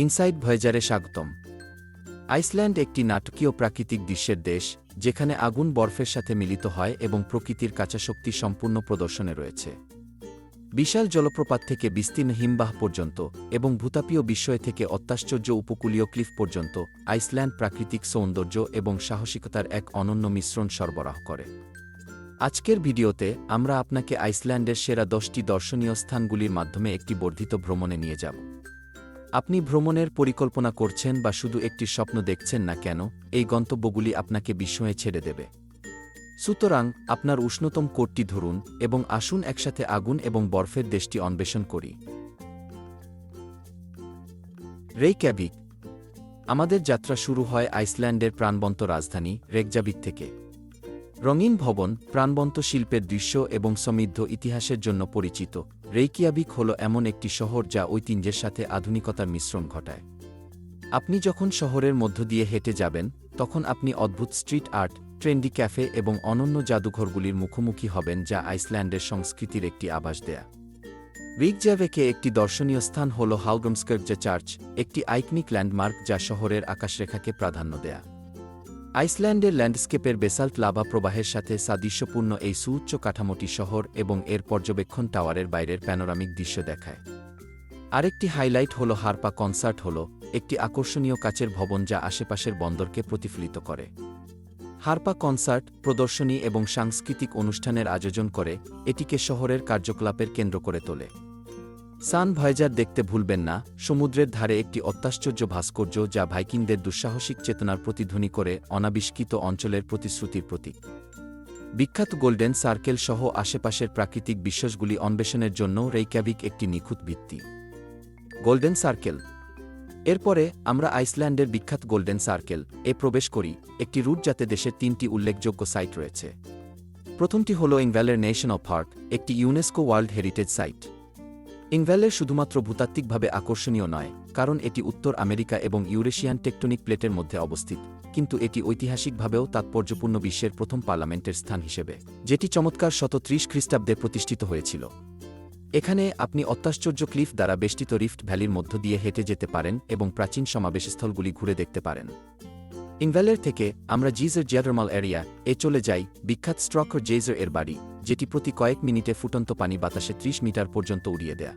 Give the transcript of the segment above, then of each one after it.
Inside ভয়েজারে স্বাগতম। Iceland একটি নাটকীয় প্রাকৃতিক দৃশ্যের দেশ, যেখানে আগুন বরফের সাথে মিলিত হয় এবং প্রকৃতির কাঁচা শক্তি সম্পূর্ণ প্রদর্শনে রয়েছে। বিশাল জলপ্রপাত থেকে বিস্তীর্ণ হিমবাহ পর্যন্ত এবং ভূতাপীয় বিস্ময় থেকে অত্যাশ্চর্য উপকূলীয় ক্লিফ পর্যন্ত, আইসল্যান্ড প্রাকৃতিক সৌন্দর্য এবং সাহসিকতার এক অনন্য মিশ্রণ সরবরাহ করে। আজকের ভিডিওতে আমরা আপনাকে আইসল্যান্ডের সেরা 10টি দর্শনীয় স্থানগুলির মাধ্যমে একটি বর্ধিত ভ্রমণে নিয়ে যাব। আপনি ভ্রমণের পরিকল্পনা করছেন বা শুধু একটি স্বপ্ন দেখছেন না কেন, এই গন্তব্যগুলি আপনাকে বিস্ময়ে ছেড়ে দেবে। সুতরাং আপনার উষ্ণতম কোটটি ধরুন এবং আসুন একসাথে আগুন এবং বরফের দেশটি অন্বেষণ করি। রেইক্যাভিক। আমাদের যাত্রা শুরু হয় আইসল্যান্ডের প্রাণবন্ত রাজধানী রেকজাভিক থেকে। রঙিন ভবন, প্রাণবন্ত শিল্পের দৃশ্য এবং সমৃদ্ধ ইতিহাসের জন্য পরিচিত, রেইকিয়াভিক হল এমন একটি শহর যা ঐতিহ্যের সাথে আধুনিকতার মিশ্রণ ঘটায়। আপনি যখন শহরের মধ্য দিয়ে হেঁটে যাবেন, তখন আপনি অদ্ভুত স্ট্রিট আর্ট, ট্রেন্ডি ক্যাফে এবং অনন্য জাদুঘরগুলির মুখোমুখি হবেন, যা আইসল্যান্ডের সংস্কৃতির একটি আভাস দেয়। রিকজাভেকে একটি দর্শনীয় স্থান হল হালগ্রামস্কার্জা চার্চ, একটি আইকনিক ল্যান্ডমার্ক যা শহরের আকাশরেখাকে প্রাধান্য দেয়। আইসল্যান্ডের ল্যান্ডস্কেপের বেসাল্ট লাভা প্রবাহের সাথে সাদৃশ্যপূর্ণ এই সুউচ্চ কাঠামোটি শহর এবং এর পর্যবেক্ষণ টাওয়ারের বাইরের প্যানোরামিক দৃশ্য দেখায়। আরেকটি হাইলাইট হল হারপা কনসার্ট হল একটি আকর্ষণীয় কাচের ভবন যা আশেপাশের বন্দরকে প্রতিফলিত করে। হারপা কনসার্ট, প্রদর্শনী এবং সাংস্কৃতিক অনুষ্ঠানের আয়োজন করে, এটিকে শহরের কার্যকলাপের কেন্দ্র করে তোলে। সান ভয়েজার দেখতে ভুলবেন না, সমুদ্রের ধারে একটি অত্যাশ্চর্য ভাস্কর্য যা ভাইকিংদের দুঃসাহসিক চেতনার প্রতিধ্বনি করে, অনাবিষ্কৃত অঞ্চলের প্রতিশ্রুতির প্রতীক। বিখ্যাত গোল্ডেন সার্কেল সহ আশেপাশের প্রাকৃতিক বিস্ময়গুলি অন্বেষণের জন্য রেইক্যাভিক একটি নিখুঁত ভিত্তি। Golden circle. এরপরে আমরা আইসল্যান্ডের বিখ্যাত গোল্ডেন সার্কেল এ প্রবেশ করি, একটি রুট যাতে দেশের 3টি উল্লেখযোগ্য সাইট রয়েছে। প্রথমটি হল ইংভ্যালের ন্যাশনাল পার্ক, একটি ইউনেস্কো ওয়ার্ল্ড হেরিটেজ সাইট। ইংভ্যালে শুধুমাত্র ভূতাত্ত্বিকভাবে আকর্ষণীয় নয়, কারণ এটি উত্তর আমেরিকা এবং ইউরেশিয়ান টেকটনিক প্লেটের মধ্যে অবস্থিত, কিন্তু এটি ঐতিহাসিকভাবেও তাৎপর্যপূর্ণ বিশ্বের প্রথম পার্লামেন্টের স্থান হিসেবে, যেটি চমৎকার 130 খ্রিস্টাব্দে প্রতিষ্ঠিত হয়েছিল। এখানে আপনি অত্যাশ্চর্য ক্লিফ দ্বারা বেষ্টিত রিফট ভ্যালির মধ্য দিয়ে হেঁটে যেতে পারেন এবং প্রাচীন সমাবেশস্থলগুলি ঘুরে দেখতে পারেন। ইংভ্যালের থেকে আমরা জিজার জিওথার্মাল এরিয়া এ চলে যাই, বিখ্যাত স্ট্রকর জেজার এর বাড়ি, যেটি প্রতি কয়েক মিনিটে ফুটন্ত পানি বাতাসে 30 মিটার পর্যন্ত উড়িয়ে দেয়।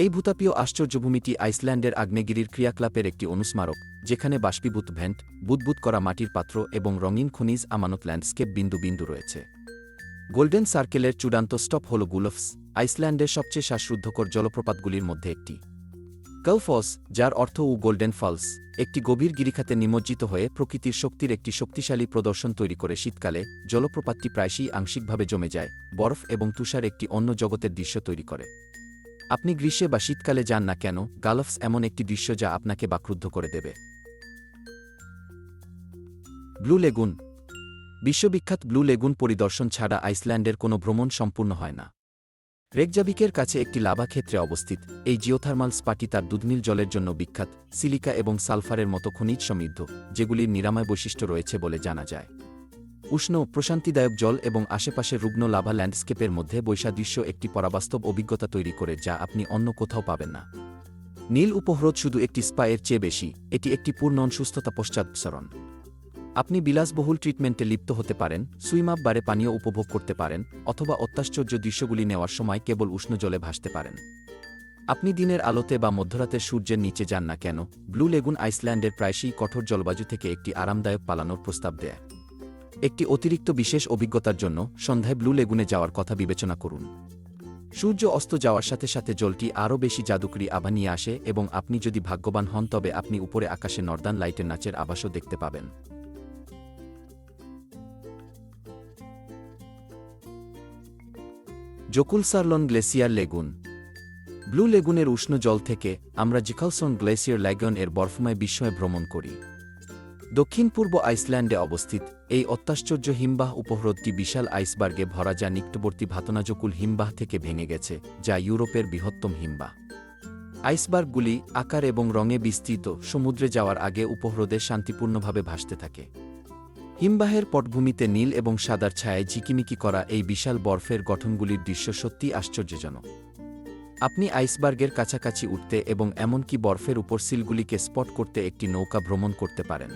এই ভূতাপীয় আশ্চর্যভূমিটি আইসল্যান্ডের আগ্নেয়গিরির ক্রিয়াকলাপের একটি অনুস্মারক, যেখানে বাষ্পীভূত ভেন্ট, বুদবুদ করা মাটির পাত্র এবং রঙিন খনিজ আমানত ল্যান্ডস্কেপ বিন্দু বিন্দু রয়েছে। গোল্ডেন সার্কেলের চূড়ান্ত স্টপ হল গুলফস, আইসল্যান্ডের সবচেয়ে শ্বাসরুদ্ধকর জলপ্রপাতগুলির মধ্যে একটি। গালফস, যার অর্থ গোল্ডেন ফলস, একটি গভীর গিরিখাতে নিমজ্জিত হয়ে প্রকৃতির শক্তির একটি শক্তিশালী প্রদর্শন তৈরি করে। শীতকালে জলপ্রপাতটি প্রায়শই আংশিকভাবে জমে যায়, বরফ এবং তুষার একটি অন্য জগতের দৃশ্য তৈরি করে। আপনি গ্রীষ্মে বা শীতকালে যান না কেন, গালফস এমন একটি দৃশ্য যা আপনাকে বাকরুদ্ধ করে দেবে। Blue lagoon. বিশ্ববিখ্যাত ব্লু লেগুন পরিদর্শন ছাড়া আইসল্যান্ডের কোনো ভ্রমণ সম্পূর্ণ হয় না। রেকজাভিকের কাছে একটি লাভা ক্ষেত্রে অবস্থিত, এই জিওথার্মাল স্পাটি তার দুধনীল জলের জন্য বিখ্যাত, সিলিকা এবং সালফারের মতো খনিজ সমৃদ্ধ, যেগুলির নিরাময় বৈশিষ্ট্য রয়েছে বলে জানা যায়। উষ্ণ, প্রশান্তিদায়ক জল এবং আশেপাশের রুগ্ন লাভা ল্যান্ডস্কেপের মধ্যে বৈসাদৃশ্য একটি পরাবাস্তব অভিজ্ঞতা তৈরি করে, যা আপনি অন্য কোথাও পাবেন না। নীল উপহ্রদ শুধু একটি স্পা এর চেয়ে বেশি, এটি একটি পূর্ণ সুস্থতা পশ্চাৎসরণ। আপনি বিলাসবহুল ট্রিটমেন্টে লিপ্ত হতে পারেন, সুইম আপ বারে পানীয় উপভোগ করতে পারেন, অথবা অত্যাশ্চর্য দৃশ্যগুলি নেওয়ার সময় কেবল উষ্ণ জলে ভাসতে পারেন। আপনি দিনের আলোতে বা মধ্যরাতের সূর্যের নিচে যান না কেন, ব্লু লেগুন আইসল্যান্ডের প্রায়শই কঠোর জলবায়ু থেকে একটি আরামদায়ক পালানোর প্রস্তাব দেয়। একটি অতিরিক্ত বিশেষ অভিজ্ঞতার জন্য সন্ধ্যায় ব্লু লেগুনে যাওয়ার কথা বিবেচনা করুন। সূর্য অস্ত যাওয়ার সাথে সাথে জলটি আরও বেশি জাদুকরী আভা নিয়ে আসে এবং আপনি যদি ভাগ্যবান হন তবে আপনি উপরে আকাশে নর্দার্ন লাইটের নাচের আভাসও দেখতে পাবেন। জকুলসারলন গ্লেসিয়ার লেগুন। ব্লু লেগুনের উষ্ণ জল থেকে আমরা জিকালসন গ্লেসিয়ার ল্যাগন এর বরফময় বিস্ময়ে ভ্রমণ করি। দক্ষিণ পূর্ব আইসল্যান্ডে অবস্থিত এই অত্যাশ্চর্য হিমবাহ উপহ্রদটি বিশাল আইসবার্গে ভরা, যা নিকটবর্তী ভাতনাজকুল হিমবাহ থেকে ভেঙে গেছে, যা ইউরোপের বৃহত্তম হিমবাহ। আইসবার্গগুলি আকার এবং রঙে বিস্তৃত, সমুদ্রে যাওয়ার আগে উপহ্রদে শান্তিপূর্ণভাবে ভাসতে থাকে। হিমবাহের পটভূমিতে নীল এবং সাদার ছায়ায় ঝিকিমিকি করা এই বিশাল বরফের গঠনগুলির দৃশ্য সত্যিই আশ্চর্যজনক। আপনি আইসবার্গের কাছাকাছি উঠতে এবং এমনকি বরফের উপর সিলগুলিকে স্পট করতে একটি নৌকা ভ্রমণ করতে পারেন।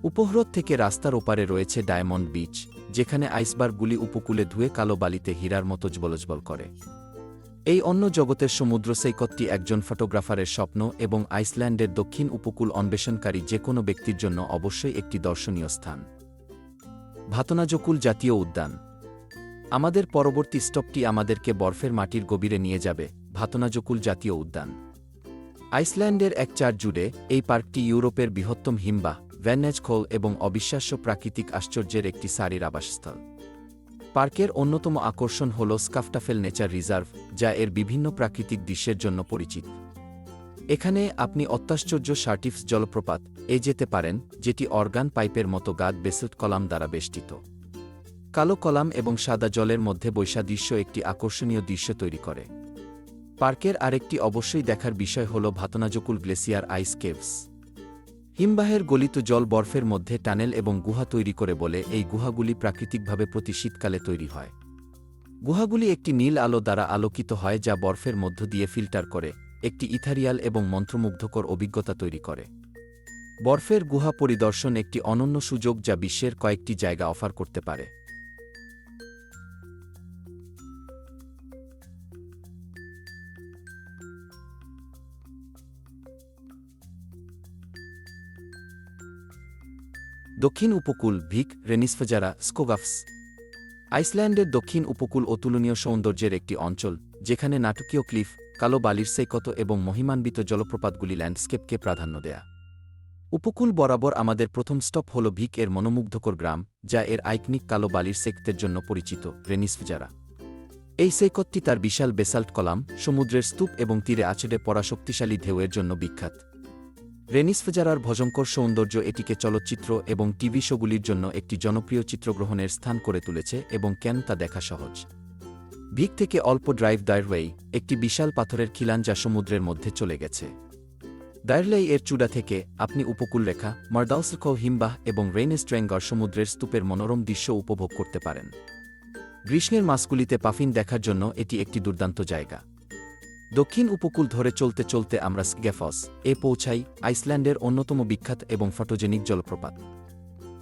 উপহ্রদ থেকে রাস্তার ওপারে রয়েছে ডায়মন্ড বিচ, যেখানে আইসবার্গগুলি উপকূলে ধুয়ে কালো বালিতে হীরার মতো জ্বলজ্বল করে। এই অন্য জগতের সমুদ্র সৈকতটি একজন ফটোগ্রাফারের স্বপ্ন এবং আইসল্যান্ডের দক্ষিণ উপকূল অন্বেষণকারী যে কোনো ব্যক্তির জন্য অবশ্যই একটি দর্শনীয় স্থান। ভাতনাজকুল জাতীয় উদ্যান। আমাদের পরবর্তী স্টপটি আমাদেরকে বরফের মাটির গভীরে নিয়ে যাবে, ভাতনাজকুল জাতীয় উদ্যান। আইসল্যান্ডের এক চার জুড়ে এই পার্কটি ইউরোপের বৃহত্তম হিমবাহ, ভ্যানেজখোল এবং অবিশ্বাস্য প্রাকৃতিক আশ্চর্যের একটি সারির আবাসস্থল। পার্কের অন্যতম আকর্ষণ হল স্কাফটাফেল নেচার রিজার্ভ, যা এর বিভিন্ন প্রাকৃতিক দৃশ্যের জন্য পরিচিত। এখানে আপনি অত্যাশ্চর্য শার্টিফস জলপ্রপাত যেতে পারেন, যেটি অর্গান পাইপের মতো গাদ বেসল্ট কলাম দ্বারা বেষ্টিত। কালো কলাম এবং সাদা জলের মধ্যে বৈশা দৃশ্য একটি আকর্ষণীয় দৃশ্য তৈরি করে। পার্কের আরেকটি অবশ্যই দেখার বিষয় হল ভাতনাজকুল গ্লেসিয়ার আইস কেভস। হিমবাহের গলিত জল বরফের মধ্যে টানেল এবং গুহা তৈরি করে বলে এই গুহাগুলি প্রাকৃতিকভাবে প্রতি শীতকালে তৈরি হয়। গুহাগুলি একটি নীল আলো দ্বারা আলোকিত হয় যা বরফের মধ্য দিয়ে ফিল্টার করে একটি ইথারিয়াল এবং মন্ত্রমুগ্ধকর অভিজ্ঞতা তৈরি করে। বরফের গুহা পরিদর্শন একটি অনন্য সুযোগ যা বিশ্বের কয়েকটি জায়গা অফার করতে পারে। দক্ষিণ উপকূল ভিক রেনিসফজারা স্কোগাফস। আইসল্যান্ডের দক্ষিণ উপকূল অতুলনীয় সৌন্দর্যের একটি অঞ্চল, যেখানে নাটকীয় ক্লিফ, কালো বালির সৈকত এবং মহিমান্বিত জলপ্রপাতগুলি ল্যান্ডস্কেপকে প্রাধান্য দেয়া। উপকূল বরাবর আমাদের প্রথম স্টপ হল ভিক এর মনোমুগ্ধকর গ্রাম, যা এর আইকনিক কালো বালির সৈকতের জন্য পরিচিত, রেনিসফজারা। এই সৈকতটি তার বিশাল বেসাল্ট কলাম, সমুদ্রের স্তূপ এবং তীরে আছড়ে পড়া শক্তিশালী ঢেউয়ের জন্য বিখ্যাত। রেনিসফজারার ভয়ঙ্কর সৌন্দর্য এটিকে চলচ্চিত্র এবং টিভি শোগুলির জন্য একটি জনপ্রিয় চিত্রগ্রহণের স্থান করে তুলেছে এবং কেন তা দেখা সহজ। ভিক থেকে অল্প ড্রাইভ দায়ারওয়েই একটি বিশাল পাথরের খিলান যা সমুদ্রের মধ্যে চলে গেছে। দায়ারলেই এর চূড়া থেকে আপনি উপকূলরেখা, মার্দাউসকো হিমবাহ এবং রেইনস্ট্রেঙ্গার সমুদ্রের স্তূপের মনোরম দৃশ্য উপভোগ করতে পারেন। গ্রীষ্মের মাসগুলিতে পাফিন দেখার জন্য এটি একটি দুর্দান্ত জায়গা। দক্ষিণ উপকূল ধরে চলতে চলতে আমরা স্কেফস পৌঁছাই, আইসল্যান্ডের অন্যতম বিখ্যাত এবং ফটোজেনিক জলপ্রপাত।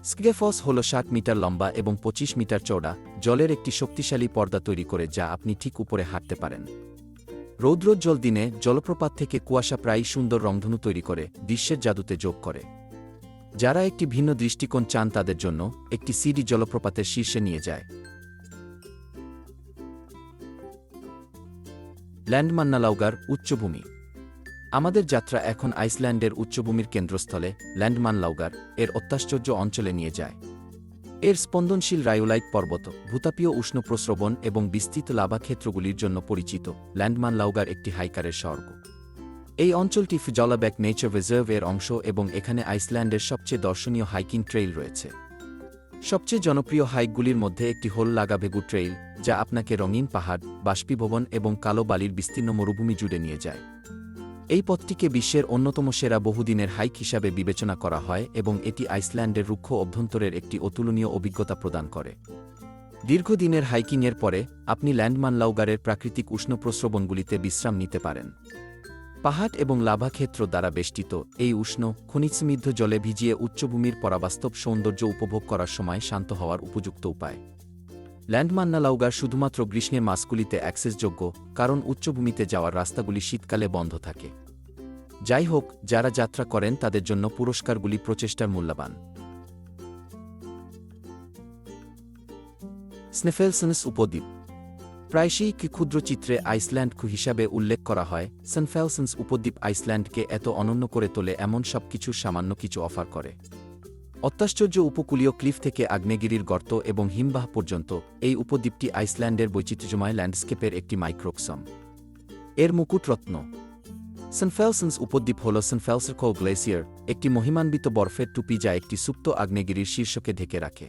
স্কেফস হল 60 মিটার লম্বা এবং 25 মিটার চওড়া, জলের একটি শক্তিশালী পর্দা তৈরি করে যা আপনি ঠিক উপরে হাঁটতে পারেন। রৌদ্রোজ্জ্বল দিনে জলপ্রপাত থেকে কুয়াশা প্রায়ই সুন্দর রংধনু তৈরি করে দৃশ্যের জাদুতে যোগ করে। যারা একটি ভিন্ন দৃষ্টিকোণ চান তাদের জন্য একটি সিডি জলপ্রপাতের শীর্ষে নিয়ে যায়। ল্যান্ডমান্নালাউগার উচ্চভূমি। আমাদের যাত্রা এখন আইসল্যান্ডের উচ্চভূমির কেন্দ্রস্থলে ল্যান্ডমানলাউগার এর অত্যাশ্চর্য অঞ্চলে নিয়ে যায়। এর স্পন্দনশীল রায়োলাইট পর্বত, ভূতাপীয় উষ্ণ প্রস্রবণ এবং বিস্তৃত লাভা ক্ষেত্রগুলির জন্য পরিচিত, ল্যান্ডমানলাউগার একটি হাইকারের স্বর্গ। এই অঞ্চলটি ফিজলাব্যাক নেচার রিজার্ভ এর অংশ এবং এখানে আইসল্যান্ডের সবচেয়ে দর্শনীয় হাইকিং ট্রেইল রয়েছে। সবচেয়ে জনপ্রিয় হাইকগুলির মধ্যে একটি হল লাগাভেগু ট্রেইল, যা আপনাকে রঙিন পাহাড়, বাষ্পীভবন এবং কালো বালির বিস্তীর্ণ মরুভূমি জুড়ে নিয়ে যায়। এই পথটিকে বিশ্বের অন্যতম সেরা বহুদিনের হাইক হিসাবে বিবেচনা করা হয় এবং এটি আইসল্যান্ডের রুক্ষ অভ্যন্তরের একটি অতুলনীয় অভিজ্ঞতা প্রদান করে। দীর্ঘদিনের হাইকিংয়ের পরে আপনি ল্যান্ডমানলাউগারের প্রাকৃতিক উষ্ণ প্রস্রবণগুলিতে বিশ্রাম নিতে পারেন। পাহাড় এবং লাভা ক্ষেত্র দ্বারা বেষ্টিত এই উষ্ণ, খনিজসমৃদ্ধ জলে ভিজিয়ে উচ্চভূমির পরাবাস্তব সৌন্দর্য উপভোগ করার সময় শান্ত হওয়ার উপযুক্ত উপায়। ল্যান্ডমান্নালাউগার শুধুমাত্র গ্রীষ্মের মাসগুলিতে অ্যাক্সেসযোগ্য, কারণ উচ্চভূমিতে যাওয়ার রাস্তাগুলি শীতকালে বন্ধ থাকে। যাই হোক, যারা যাত্রা করেন তাদের জন্য পুরস্কারগুলি প্রচেষ্টার মূল্যবান। স্নেফেলসন্স উপদ্বীপ। প্রায়শই ক্ষুদ্র চিত্রে আইসল্যান্ড হিসাবে উল্লেখ করা হয়। স্নেফেলসন্স উপদ্বীপ আইসল্যান্ডকে এত অনন্য করে তোলে এমন সবকিছুর সামান্য কিছু অফার করে। অত্যাশ্চর্য উপকূলীয় ক্লিফ থেকে আগ্নেয়গিরির গর্ত এবং হিমবাহ পর্যন্ত, এই উপদ্বীপটি আইসল্যান্ডের বৈচিত্র্যময় ল্যান্ডস্কেপের একটি মাইক্রোকসম। এর মুকুটরত্ন। স্নেফেলসন্স উপদ্বীপ হল স্নেফেলসকো গ্লেসিয়ার, একটি মহিমান্বিত বরফের টুপি যা একটি সুপ্ত আগ্নেয়গিরির শীর্ষকে ঢেকে রাখে।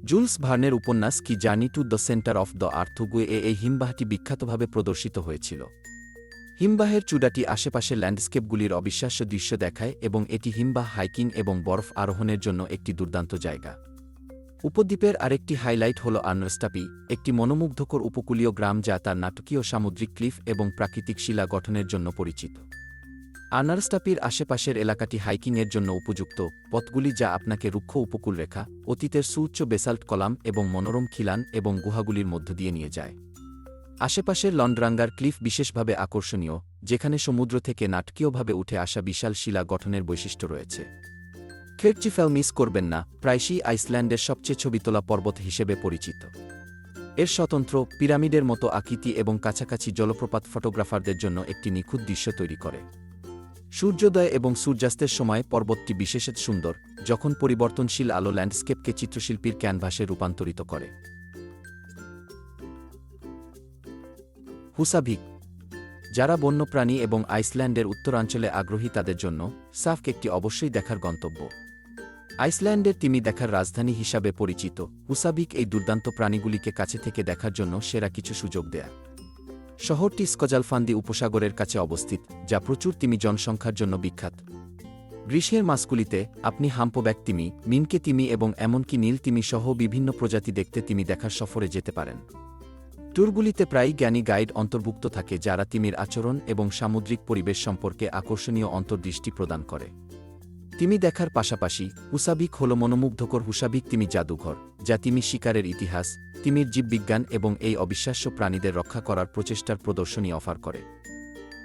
জুলস ভার্নের উপন্যাস কি journey to the centre of the আর্থগুয়ে এই হিমবাহটি বিখ্যাতভাবে প্রদর্শিত হয়েছিল। হিমবাহের চূড়াটি আশেপাশের ল্যান্ডস্কেপগুলির অবিশ্বাস্য দৃশ্য দেখায় এবং এটি হিমবাহ হাইকিং এবং বরফ আরোহণের জন্য একটি দুর্দান্ত জায়গা। উপদ্বীপের আরেকটি হাইলাইট হল আর্নস্টাপি, একটি মনোমুগ্ধকর উপকূলীয় গ্রাম যা তার নাটকীয় সামুদ্রিক ক্লিফ এবং প্রাকৃতিক শিলা গঠনের জন্য পরিচিত। আর্নস্টাপির আশেপাশের এলাকাটি হাইকিংয়ের জন্য উপযুক্ত, পথগুলি যা আপনাকে রুক্ষ উপকূলরেখা, অতীতের সুউচ্চ বেসাল্ট কলাম এবং মনোরম খিলান এবং গুহাগুলির মধ্য দিয়ে নিয়ে যায়। আশেপাশের লন্ড্রাঙ্গার ক্লিফ বিশেষভাবে আকর্ষণীয়, যেখানে সমুদ্র থেকে নাটকীয়ভাবে উঠে আসা বিশাল শিলা গঠনের বৈশিষ্ট্য রয়েছে। ক্লেটচিফেল মিস করবেন না, প্রায়শই আইসল্যান্ডের সবচেয়ে ছবি তোলা পর্বত হিসেবে পরিচিত। এর স্বতন্ত্র, পিরামিডের মতো আকৃতি এবং কাছাকাছি জলপ্রপাত ফটোগ্রাফারদের জন্য একটি নিখুঁত দৃশ্য তৈরি করে। সূর্যোদয় এবং সূর্যাস্তের সময় পর্বতটি বিশেষত সুন্দর, যখন পরিবর্তনশীল আলো ল্যান্ডস্কেপকে চিত্রশিল্পীর ক্যানভাসে রূপান্তরিত করে। হুসাভিক। যারা বন্যপ্রাণী এবং আইসল্যান্ডের উত্তরাঞ্চলে আগ্রহী তাদের জন্য সাফক একটি অবশ্যই দেখার গন্তব্য। আইসল্যান্ডের তিমি দেখার রাজধানী হিসাবে পরিচিত, হুসাভিক এই দুর্দান্ত প্রাণীগুলিকে কাছে থেকে দেখার জন্য সেরা কিছু সুযোগ দেয়। শহরটি স্কজালফান্দি উপসাগরের কাছে অবস্থিত, যা প্রচুর তিমি জনসংখ্যার জন্য বিখ্যাত। গ্রীষ্মের মাসগুলিতে আপনি হাম্পব্যাক তিমি, মিনকে তিমি এবং এমনকি নীল তিমি সহ বিভিন্ন প্রজাতি দেখতে তিমি দেখার সফরে যেতে পারেন। ট্যুরগুলিতে প্রায়ই জ্ঞানী গাইড অন্তর্ভুক্ত থাকে যারা তিমির আচরণ এবং সামুদ্রিক পরিবেশ সম্পর্কে আকর্ষণীয় অন্তর্দৃষ্টি প্রদান করে। তিমি দেখার পাশাপাশি হুসাভিক হল মনোমুগ্ধকর হুসাভিক তিমি জাদুঘর, যা তিমি শিকারের ইতিহাস, তিমির জীববিজ্ঞান এবং এই অবিশ্বাস্য প্রাণীদের রক্ষা করার প্রচেষ্টার প্রদর্শনী অফার করে।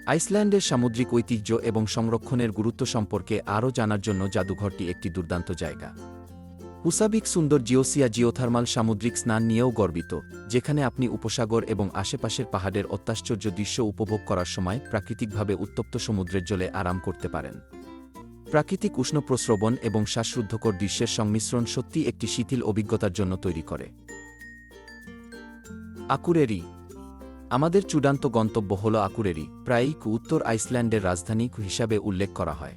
আইসল্যান্ডের সামুদ্রিক ঐতিহ্য এবং সংরক্ষণের গুরুত্ব সম্পর্কে আরও জানার জন্য জাদুঘরটি একটি দুর্দান্ত জায়গা। হুসাভিক সুন্দর জিওথার্মাল সামুদ্রিক স্নান নিয়েও গর্বিত, যেখানে আপনি উপসাগর এবং আশেপাশের পাহাড়ের অত্যাশ্চর্য দৃশ্য উপভোগ করার সময় প্রাকৃতিকভাবে উত্তপ্ত সমুদ্রের জলে আরাম করতে পারেন। প্রাকৃতিক উষ্ণ প্রস্রবণ এবং শ্বাসরুদ্ধকর দৃশ্যের সংমিশ্রণ সত্যি একটি শিথিল অভিজ্ঞতার জন্য তৈরি করে। আকুরেরি। আমাদের চূড়ান্ত গন্তব্য হল আকুরেরি, প্রায়ই উত্তর আইসল্যান্ডের রাজধানী হিসাবে উল্লেখ করা হয়।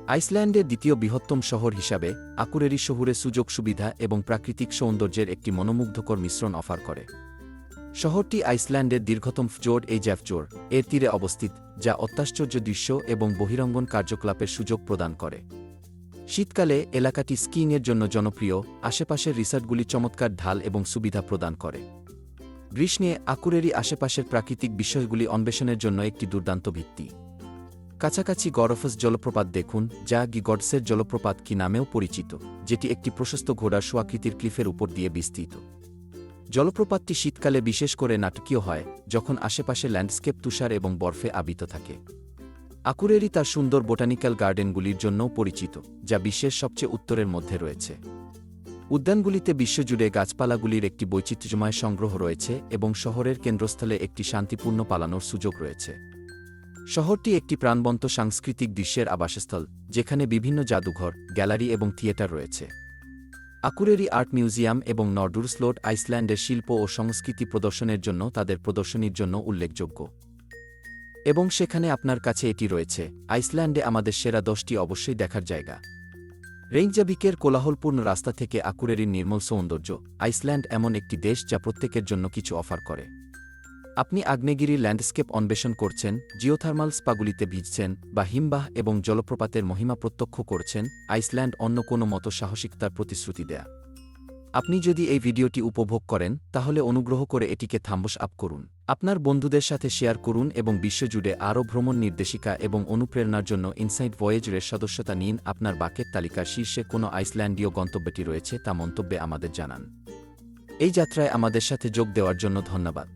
আইসল্যান্ডের দ্বিতীয় বৃহত্তম শহর হিসাবে আকুরেরি শহুরে সুযোগ সুবিধা এবং প্রাকৃতিক সৌন্দর্যের একটি মনোমুগ্ধকর মিশ্রণ অফার করে। শহরটি আইসল্যান্ডের দীর্ঘতম ফিওর্ড এইজাফজোর এর তীরে অবস্থিত, যা অত্যাশ্চর্য দৃশ্য এবং বহিরঙ্গন কার্যকলাপের সুযোগ প্রদান করে। শীতকালে এলাকাটি স্কিইংয়ের জন্য জনপ্রিয়, আশেপাশের রিসর্টগুলি চমৎকার ঢাল এবং সুবিধা প্রদান করে। গ্রীষ্মে আকুরেরি আশেপাশের প্রাকৃতিক বিষয়গুলি অন্বেষণের জন্য একটি দুর্দান্ত ভিত্তি। কাছাকাছি গরফস জলপ্রপাত দেখুন, যা গিগডসের জলপ্রপাত কি নামেও পরিচিত, যেটি একটি প্রশস্ত ঘোড়ার সোয়াকৃতির ক্লিফের উপর দিয়ে বিস্তৃত। জলপ্রপাতটি শীতকালে বিশেষ করে নাটকীয় হয়, যখন আশেপাশে ল্যান্ডস্কেপ তুষার এবং বরফে আবৃত থাকে। আকুরেরি তার সুন্দর বোটানিক্যাল গার্ডেনগুলির জন্যও পরিচিত, যা বিশ্বের সবচেয়ে উত্তরের মধ্যে রয়েছে। উদ্যানগুলিতে বিশ্বজুড়ে গাছপালাগুলির একটি বৈচিত্র্যময় সংগ্রহ রয়েছে এবং শহরের কেন্দ্রস্থলে একটি শান্তিপূর্ণ পালানোর সুযোগ রয়েছে। শহরটি একটি প্রাণবন্ত সাংস্কৃতিক দৃশ্যের আবাসস্থল, যেখানে বিভিন্ন জাদুঘর, গ্যালারি এবং থিয়েটার রয়েছে। আকুরেরি আর্ট মিউজিয়াম এবং নর্ডুরস্লোট আইসল্যান্ডের শিল্প ও সংস্কৃতি প্রদর্শনের জন্য তাদের প্রদর্শনীর জন্য উল্লেখযোগ্য। এবং সেখানে আপনার কাছে এটি রয়েছে। আইসল্যান্ডে আমাদের সেরা 10টি অবশ্যই দেখার জায়গা। রেইনজাভিকের কোলাহলপূর্ণ রাস্তা থেকে আকুরেরির নির্মল সৌন্দর্য। আইসল্যান্ড এমন একটি দেশ যা প্রত্যেকের জন্য কিছু অফার করে। আপনি আগ্নেয়গিরির ল্যান্ডস্কেপ অন্বেষণ করছেন, জিওথার্মাল স্পাগুলিতে ভিজছেন, বা হিমবাহ এবং জলপ্রপাতের মহিমা প্রত্যক্ষ করছেন, আইসল্যান্ড অন্য কোনো মতো সাহসিকতার প্রতিশ্রুতি দেয়া। আপনি যদি এই ভিডিওটি উপভোগ করেন, তাহলে অনুগ্রহ করে এটিকে থাম্বস আপ করুন, আপনার বন্ধুদের সাথে শেয়ার করুন এবং বিশ্বজুড়ে আরও ভ্রমণ নির্দেশিকা এবং অনুপ্রেরণার জন্য ইনসাইট ভয়েজের সদস্যতা নিন। আপনার বাকেট তালিকার শীর্ষে কোনো আইসল্যান্ডীয় গন্তব্যটি রয়েছে তা মন্তব্যে আমাদের জানান। এই যাত্রায় আমাদের সাথে যোগ দেওয়ার জন্য ধন্যবাদ।